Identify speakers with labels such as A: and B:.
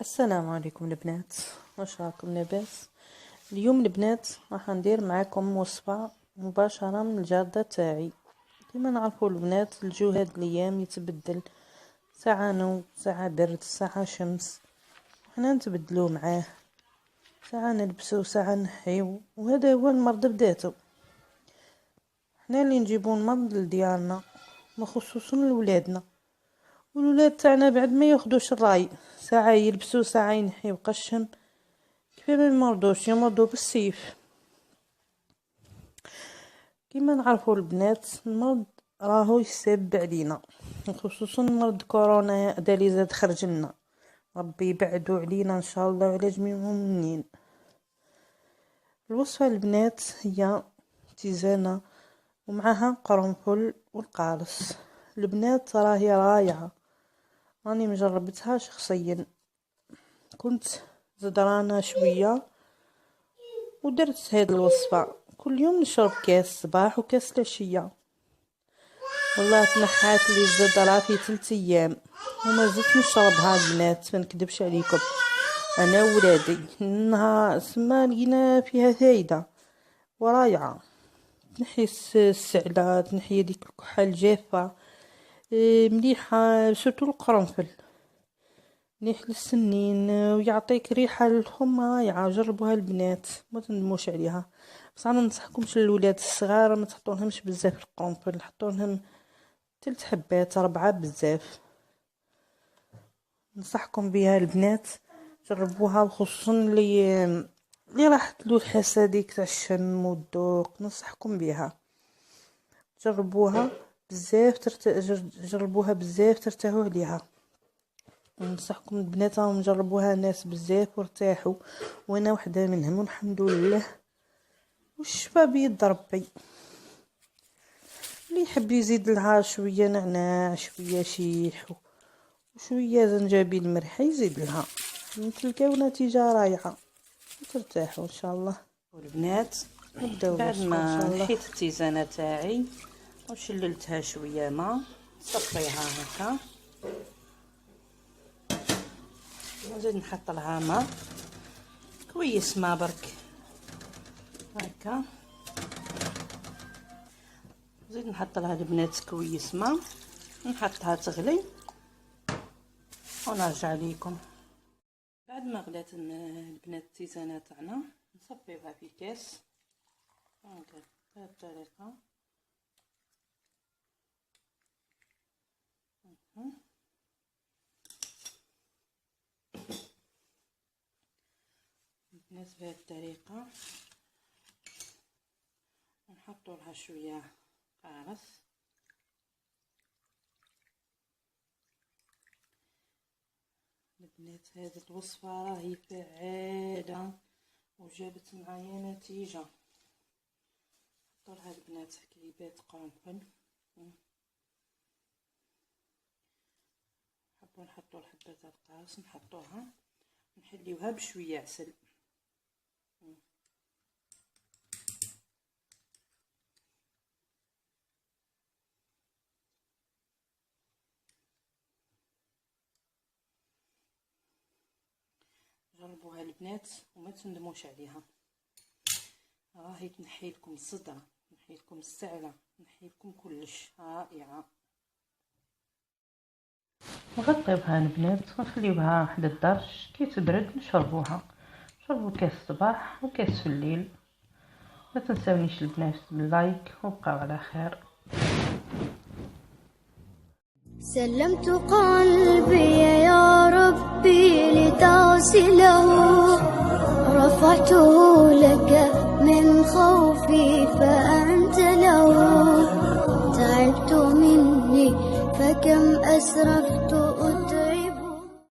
A: السلام عليكم البنات، واش راكم لاباس؟ اليوم البنات راح ندير معاكم وصفه مباشره من الجاده تاعي. كما نعرفوا البنات الجو هاد الايام يتبدل، ساعه نو ساعه برد ساعه شمس، وحنا نتبدلو معاه، ساعه نلبسو ساعه نحيو، وهذا هو المرض بداتو. حنا اللي نجيبو المرض لديارنا وخصوصا لولادنا، والولاد تاعنا بعد ما ياخدوش الراي، ساعه يلبسوا ساعه ينحيو قشم، كيف ما يمرضوا بالسيف. كما نعرفوا البنات المرض راهو يسبب علينا، خصوصا مرض كورونا هذا اللي زاد خرج لنا، ربي يبعدو علينا ان شاء الله وعلى جميع المؤمنين. الوصفه البنات هي تيزانه ومعها قرنفل والقارص. البنات راهي رايعه، راني مجربتها شخصيا، كنت زدرانه شويه ودرت هذه الوصفه. كل يوم نشرب كاس صباح وكاس العشيه، والله تنحات لي الزدره في 3 ايام وما زلت نشربها البنات، ما نكذبش عليكم. انا وولادي انها سما لقينا فيها فايده ورايعه، تنحي السعله، تنحي ديك الكحه الجافه، مليحه سورتو القرنفل مليح للسنين ويعطيك ريحه للفم رايعه. جربوها البنات ما تندموش عليها. بس انا ننصحكمش للولاد الصغار ما تحطولهمش بزاف القرنفل، حطوا لهم 3 حبات 4 بزاف. ننصحكم بها البنات، جربوها، وخصوصا اللي راح تلو الحاسه ديك تاع الشم والذوق، ننصحكم بها جربوها بزاف جربوها بزاف ترتاحوا عليها. ننصحكم البنات راهم جربوها ناس بزاف وارتاحوا، وانا وحده منهم والحمد لله، والشفاء بيد ربي. اللي يحب يزيد لها شويه نعناع شويه شيح وشويه زنجبيل مرحي يزيد لها، تلقاو نتيجه رايعه وترتاحوا ان شاء الله. والبنات نبداو بعد ما نحيت التيزانه تاعي وشللتها شويه ما صفيها هكا، نزيد نحط لها ما كويس، ما برك هكا، نزيد نحط لها البنات كويس ما، نحطها تغلي ونرجع ليكم. بعد ما غلات البنات التيزانه تاعنا نصفيوها في كاس هكا بهذه الطريقه. البنات بهذه الطريقه نحطوا لها شويه قارص. البنات هذه الوصفه راهي فعاله وجابت معايا نتيجه. حطوا لها البنات كيبات قرنفل، حبوا نحطوا الحبات القارص نحطوها نحليوها بشويه عسل. جربوها البنات وما تندموش عليها، راهي تنحي لكم الصداع، تنحي لكم السعله، تنحي لكم كلش، رائعه. نغطيوها البنات ونخليوها واحد الدرج كي تبرد نشربوها. شربوا كاس الصباح وكاس في الليل. ما تنساونيش البنات باللايك وبقاو على خير.
B: سلمت قلبي يا ربي لتصله، رفعته لك من خوفي فأنت له، تعبت مني فكم أسرفت